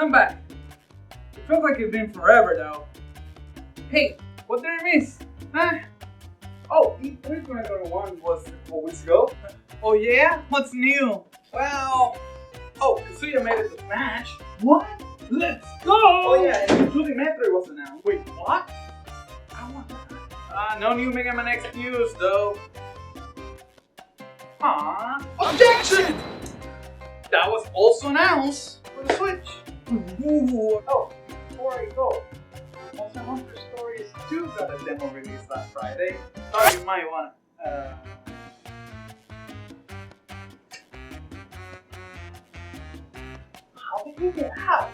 I'm back. It feels like it's been forever though. Hey, what did I miss? Huh? Oh, E3 2021 was 4 weeks ago. Oh yeah? What's new? Well, Kazuya made it to Smash. What? Let's go! Oh yeah, and including Metroid was announced. Wait, what? I want that. No new Mega Man X news though. Aww. Objection! That was also announced for the Switch. Ooh. Oh, before I go, Monster Hunter Stories 2 got a demo release last Friday. Thought you might want How did you get out?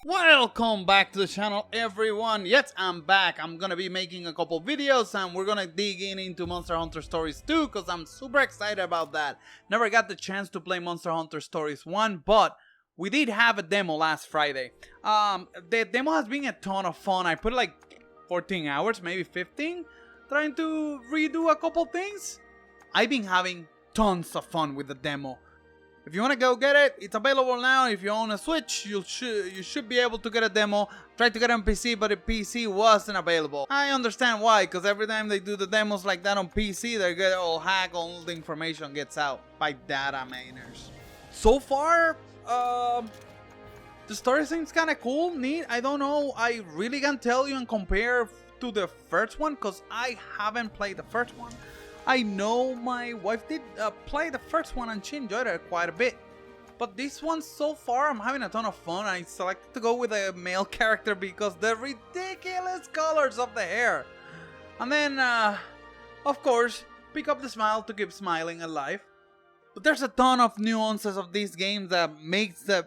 Welcome back to the channel, everyone. Yes, I'm back. I'm gonna be making a couple videos and we're gonna dig into Monster Hunter Stories 2 because I'm super excited about that. Never got the chance to play Monster Hunter Stories 1, but we did have a demo last Friday. The demo has been a ton of fun. I put like 14 hours, maybe 15, trying to redo a couple things. I've been having tons of fun with the demo. If you want to go get it, it's available now. If you own a Switch, you should be able to get a demo. Tried to get it on PC, but the PC wasn't available. I understand why, because every time they do the demos like that on PC, they get all hacked, all the information gets out by data miners. So far, the story seems kind of cool, neat. I don't know, I really can't tell you and compare to the first one, because I haven't played the first one. I know my wife did play the first one and she enjoyed it quite a bit. But this one so far, I'm having a ton of fun. I selected to go with a male character because the ridiculous colors of the hair. And then, of course, pick up the smile to keep smiling alive. But there's a ton of nuances of these games that makes a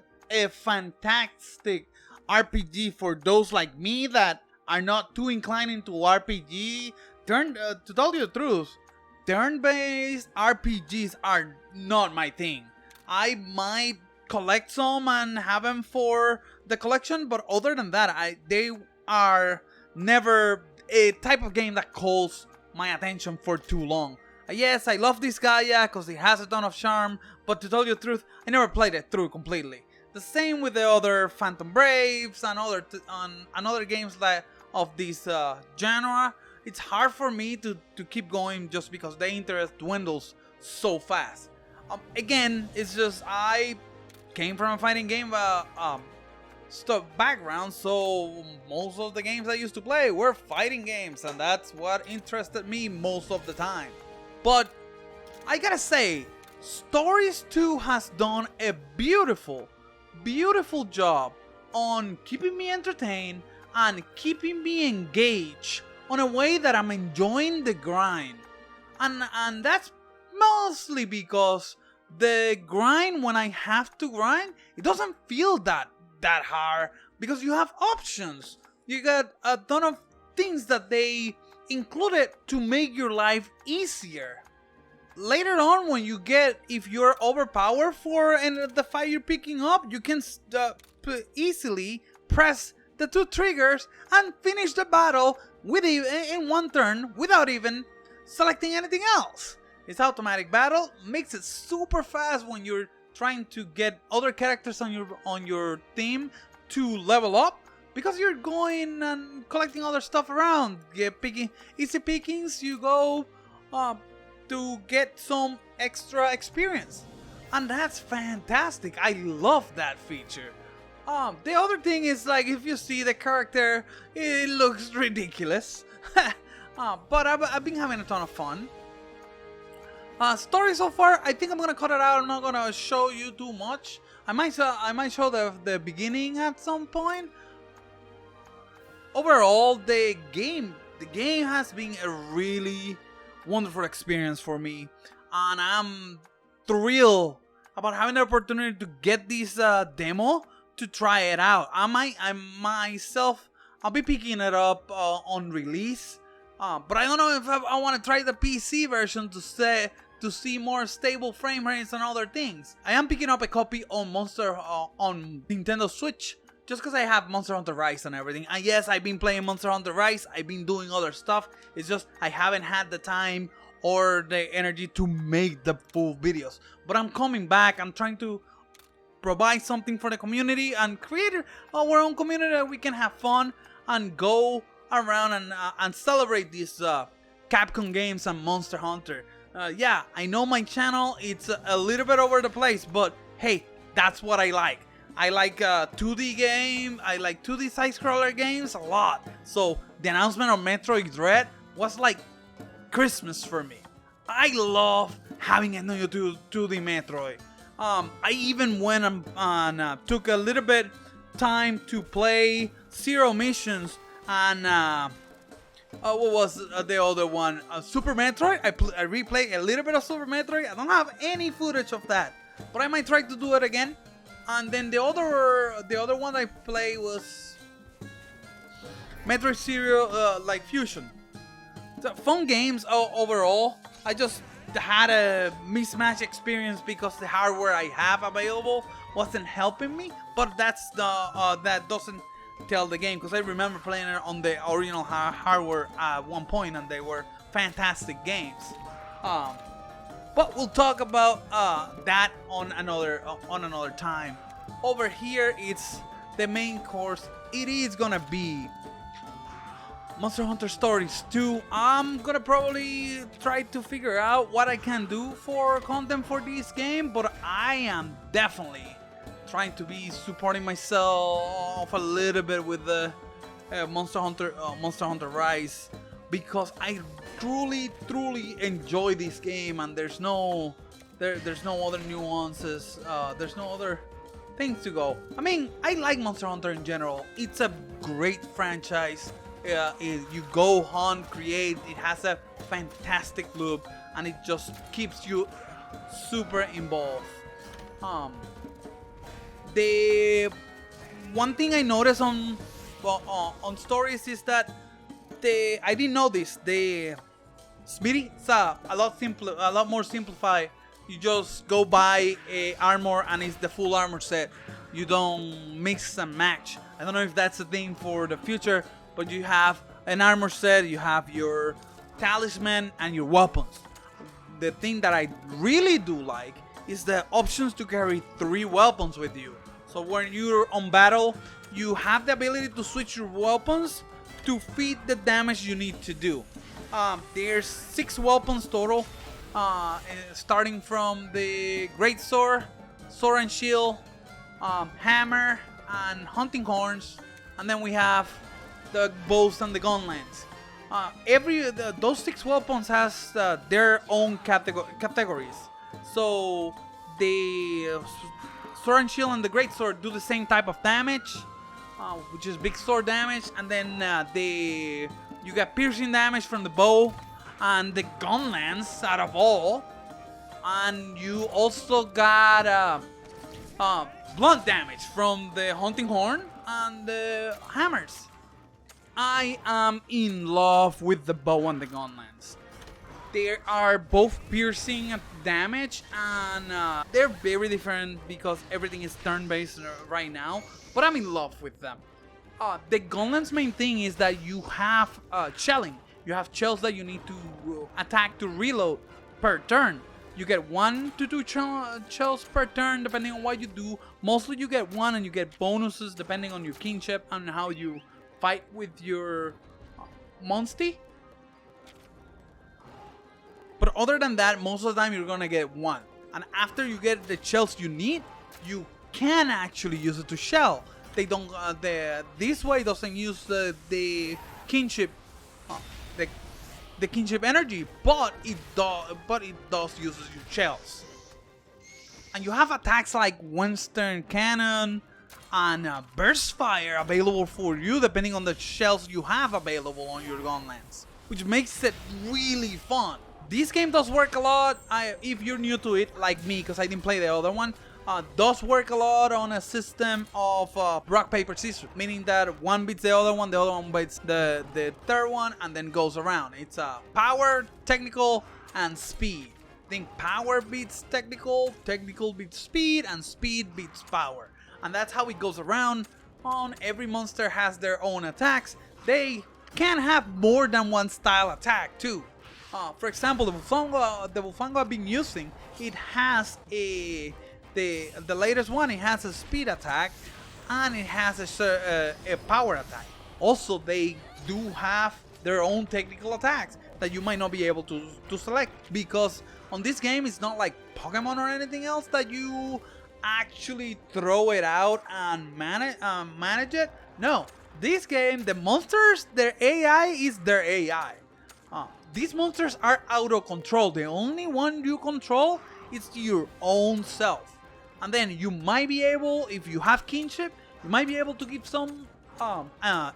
fantastic RPG for those like me that are not too inclined into RPG. To tell you the truth, turn-based RPGs are not my thing. I might collect some and have them for the collection, but other than that, they are never a type of game that calls my attention for too long. Yes, I love this guy, yeah, because he has a ton of charm, but to tell you the truth, I never played it through completely. The same with the other Phantom Braves and other games like of this genre. It's hard for me to keep going just because the interest dwindles so fast. Again, it's just I came from a fighting game background, so most of the games I used to play were fighting games, and that's what interested me most of the time. But I gotta say, Stories 2 has done a beautiful job on keeping me entertained and keeping me engaged on a way that I'm enjoying the grind. And that's mostly because the grind, when I have to grind, it doesn't feel that hard because you have options. You got a ton of things that they included to make your life easier. Later on, when if you're overpowered for the fight you're picking up, you can easily press the 2 triggers and finish the battle in one turn without even selecting anything else. It's automatic battle, makes it super fast when you're trying to get other characters on your team to level up, because you're going and collecting other stuff around. Easy pickings, you go to get some extra experience, and that's fantastic. I love that feature. The other thing is, like, if you see the character, it looks ridiculous. But I've been having a ton of fun. Story so far, I think I'm gonna cut it out. I'm not gonna show you too much. I might show the beginning at some point. Overall, the game has been a really wonderful experience for me, and I'm thrilled about having the opportunity to get this demo to try it out. I'll be picking it up on release, but I don't know if I want to try the PC version to see more stable frame rates and other things. I am picking up a copy on Nintendo Switch just because I have Monster Hunter Rise and everything. And yes, I've been playing Monster Hunter Rise. I've been doing other stuff. It's just I haven't had the time or the energy to make the full videos. But I'm coming back. I'm trying to provide something for the community and create our own community that we can have fun and go around and celebrate these Capcom games and Monster Hunter. Yeah, I know my channel, it's a little bit over the place, but hey, that's what I like. I like 2D game, I like 2D side-scroller games a lot. So the announcement of Metroid Dread was like Christmas for me. I love having a new 2D Metroid. I even went and took a little bit time to play Zero Missions and what was the other one? Super Metroid. I replayed a little bit of Super Metroid. I don't have any footage of that, but I might try to do it again. And then the other one I played was Metroid Zero like Fusion. So fun games overall. I just had a mismatch experience because the hardware I have available wasn't helping me. But that's that doesn't tell the game, because I remember playing it on the original hardware at one point, and they were fantastic games. But we'll talk about that on another time. Over here, it's the main course. It is gonna be Monster Hunter Stories 2. I'm gonna probably try to figure out what I can do for content for this game, but I am definitely trying to be supporting myself a little bit with the Monster Hunter Rise, because I truly enjoy this game, and there's no other nuances, there's no other things to go. I mean, I like Monster Hunter in general. It's a great franchise. You go hunt, create, it has a fantastic loop, and it just keeps you super involved. The one thing I noticed on Stories is that I didn't know this. The Speedy is a lot more simplified. You just go buy a armor and it's the full armor set. You don't mix and match. I don't know if that's a thing for the future, but you have an armor set, you have your talisman and your weapons. The thing that I really do like is the options to carry 3 weapons with you. So when you're on battle, you have the ability to switch your weapons to fit the damage you need to do. There's 6 weapons total, starting from the Great Sword, Sword and Shield, Hammer, and Hunting Horns, and then we have the bows and the gunlance. Those 6 weapons has their own categories. So the Sword and Shield and the Great Sword do the same type of damage, which is big sword damage, and then you get piercing damage from the bow and the gunlance out of all, and you also got blunt damage from the Hunting Horn and the hammers. I am in love with the bow and the gunlance. They are both piercing damage, and they're very different because everything is turn-based right now, but I'm in love with them. The gunlance main thing is that you have shelling. You have shells that you need to attack to reload per turn. You get 1 to 2 shells per turn depending on what you do. Mostly you get 1, and you get bonuses depending on your kingship and how you fight with your monstie. But other than that, most of the time you're gonna get 1. And after you get the shells you need, you can actually use it to shell. They don't. This way doesn't use the kinship, the kinship energy, but it does use your shells. And you have attacks like Winston Cannon and Burst Fire available for you depending on the shells you have available on your gunlance, which makes it really fun. This game does work a lot. If you're new to it, like me, because I didn't play the other one, does work a lot on a system of rock, paper, scissors, meaning that one beats the other one beats the third one, and then goes around. It's power, technical, and speed. I think power beats technical, technical beats speed, and speed beats power. And that's how it goes around. Every monster has their own attacks. They can have more than one style attack too. For example, the Bufango I've been using, it has the latest one. It has a speed attack, and it has a power attack. Also, they do have their own technical attacks that you might not be able to select, because on this game it's not like Pokemon or anything else that you actually throw it out and manage it. No, this game, the monsters, their AI is their AI. These monsters are out of control. The only one you control is your own self. And then you might be able, if you have kinship, you might be able to give some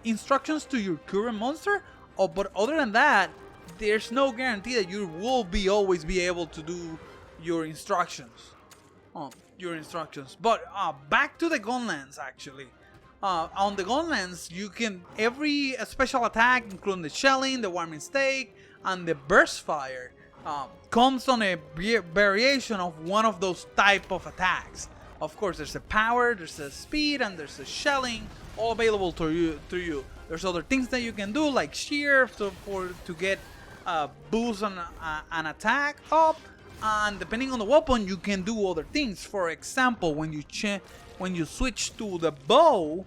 instructions to your current monster. But other than that, there's no guarantee that you will always be able to do your instructions. But back to the Gunlands, actually. On the Gunlands, you can every special attack, including the shelling, the warming stake, and the burst fire, comes on a variation of one of those type of attacks. Of course, there's a power, there's a speed, and there's a shelling, all available to you. There's other things that you can do, like shear, to get boost on an attack up, and depending on the weapon, you can do other things. For example, when you switch to the bow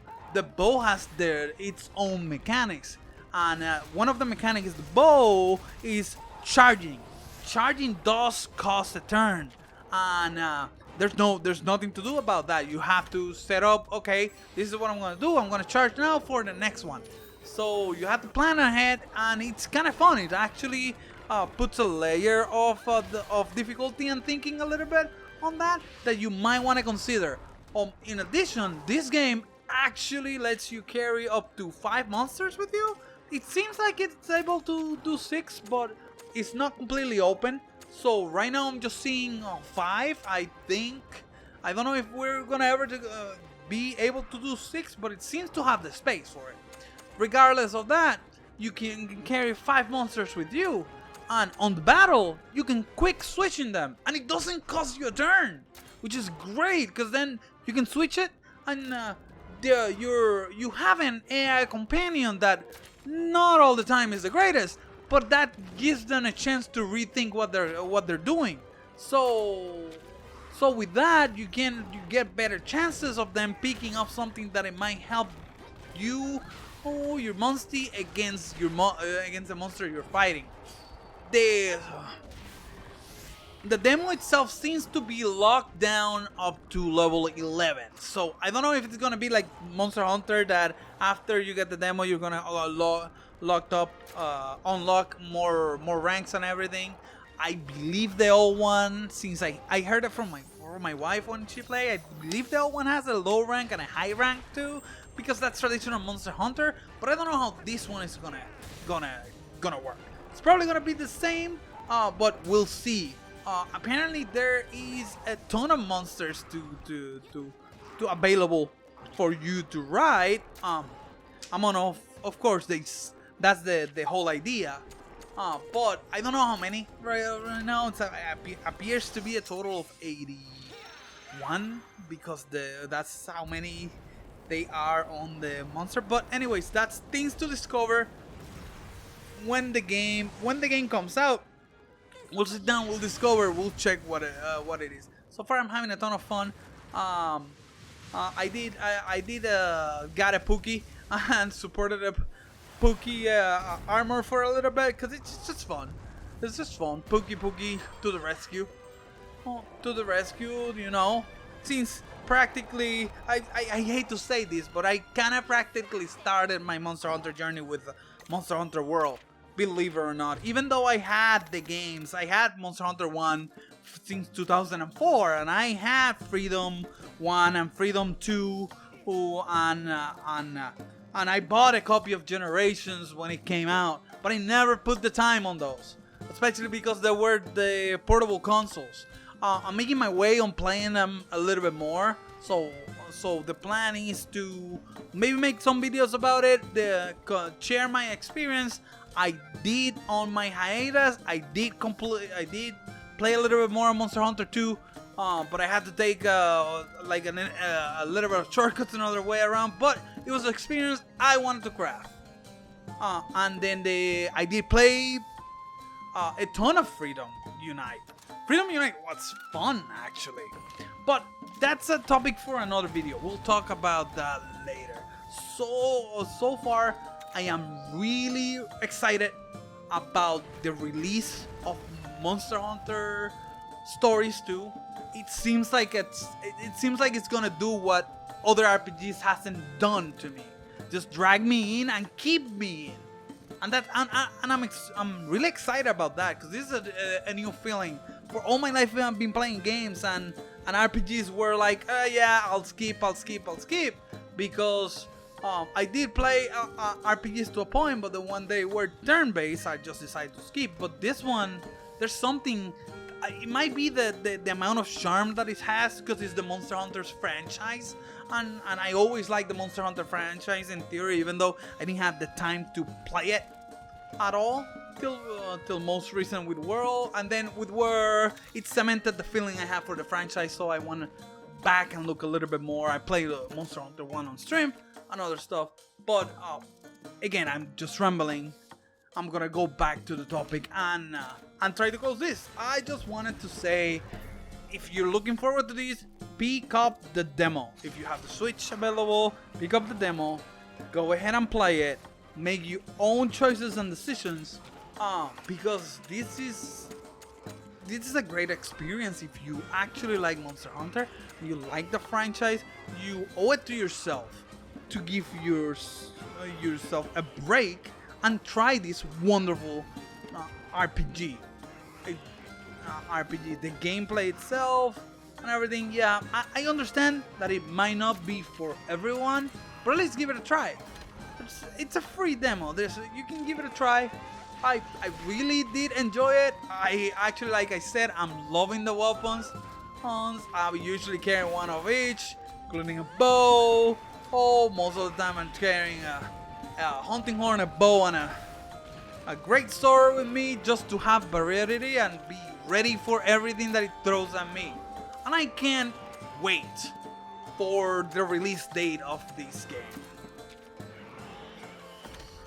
has its own mechanics, and one of the mechanics is the bow is charging. Charging does cost a turn, and there's nothing to do about that. You have to set up, okay, this is what I'm gonna do. I'm gonna charge now for the next one. So you have to plan ahead, and it's kind of fun. It actually puts a layer of difficulty and thinking a little bit on that you might want to consider. In addition, this game actually lets you carry up to 5 monsters with you. It seems like it's able to do 6, but it's not completely open. So right now I'm just seeing 5, I think. I don't know if we're gonna ever be able to do 6, but it seems to have the space for it. Regardless of that, you can carry 5 monsters with you, and on the battle you can quick switching them, and it doesn't cost you a turn, which is great, because then you can switch it, and you have an AI companion that not all the time is the greatest, but that gives them a chance to rethink what they're doing. So with that, you get better chances of them picking up something that it might help you or your monster against the monster you're fighting. The demo itself seems to be locked down up to level 11. So I don't know if it's gonna be like Monster Hunter, that after you get the demo you're gonna unlock more ranks and everything. I believe the old one, since I heard it from my wife when she played, I believe the old one has a low rank and a high rank too, because that's traditional Monster Hunter. But I don't know how this one is gonna work. It's probably gonna be the same, but we'll see. Apparently there is a ton of monsters to available for you to ride. I'm on of course that's the whole idea. But I don't know how many right now. It appears to be a total of 81, because that's how many they are on the monster. But anyways, that's things to discover when the game comes out. We'll sit down, we'll discover, we'll check what it is. So far, I'm having a ton of fun. I did got a Pookie and supported a Pookie armor for a little bit, because it's just fun. It's just fun. Pookie to the rescue. To the rescue, you know. Since practically, I hate to say this, but I kind of practically started my Monster Hunter journey with Monster Hunter World. Believe it or not, even though I had the games, I had Monster Hunter 1 since 2004, and I had Freedom 1 and Freedom 2, and I bought a copy of Generations when it came out, but I never put the time on those, especially because they were the portable consoles. I'm making my way on playing them a little bit more, so the plan is to maybe make some videos about it, share my experience. I did on my hiatus. I did play a little bit more on Monster Hunter 2, but I had to take a little bit of shortcuts another way around. But it was an experience I wanted to craft. And then I did play a ton of Freedom Unite. Freedom Unite was fun, actually. But that's a topic for another video. We'll talk about that later. So far, I am really excited about the release of Monster Hunter Stories 2. It seems like it's gonna do what other RPGs hasn't done to me. Just drag me in and keep me in. And I'm really excited about that, because this is a new feeling. For all my life I've been playing games and RPGs were like, yeah, I'll skip, because I did play RPGs to a point, but then when they were turn-based, I just decided to skip. But this one, there's something. It might be the amount of charm that it has, because it's the Monster Hunter's franchise, and I always liked the Monster Hunter franchise in theory, even though I didn't have the time to play it at all till most recent with World, and then with World it cemented the feeling I have for the franchise, so I went back and look a little bit more. I played Monster Hunter 1 on stream and other stuff, but again, I'm just rambling. I'm gonna go back to the topic and try to close this. I just wanted to say, if you're looking forward to this, pick up the demo. If you have the Switch available, pick up the demo, go ahead and play it, make your own choices and decisions, because this is a great experience. If you actually like Monster Hunter, you like the franchise, you owe it to yourself to give yourself a break and try this wonderful RPG. The gameplay itself and everything, yeah, I understand that it might not be for everyone, but at least give it a try. It's a free demo. You can give it a try. I really did enjoy it. I actually, like I said, I'm loving the weapons. I usually carry one of each, including a bow. Most of the time I'm carrying a hunting horn, a bow, and a great sword with me, just to have variety and be ready for everything that it throws at me. And I can't wait for the release date of this game.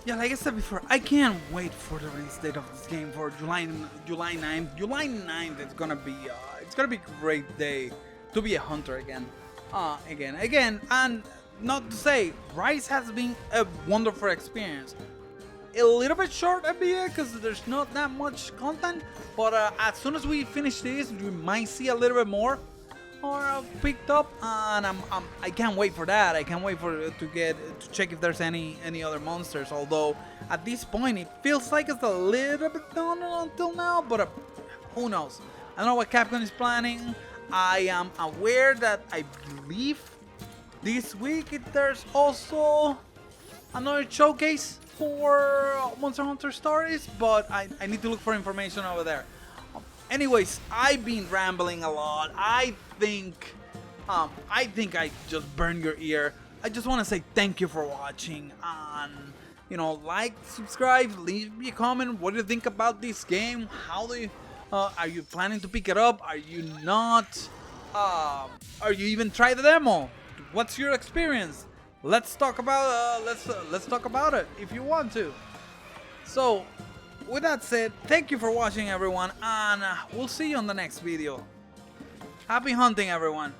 Yeah, like I said before, I can't wait for the release date of this game for July 9th. July 9th is gonna be it's gonna be a great day to be a hunter again. And not to say, Rise has been a wonderful experience. A little bit short a bit because there's not that much content, but as soon as we finish this, we might see a little bit more or picked up, and I can't wait for that. I can't wait to check if there's any other monsters. Although at this point it feels like it's a little bit done until now, but who knows? I don't know what Capcom is planning. I am aware that I believe this week there's also another showcase for Monster Hunter Stories, but I need to look for information over there. Anyways, I've been rambling a lot. I think I just burned your ear. I just want to say thank you for watching, and like, subscribe, leave me a comment. What do you think about this game? How do you are you planning to pick it up? Are you not? Are you even try the demo? What's your experience? Let's talk about let's talk about it if you want to. So, with that said, thank you for watching, everyone, and we'll see you on the next video. Happy hunting, everyone.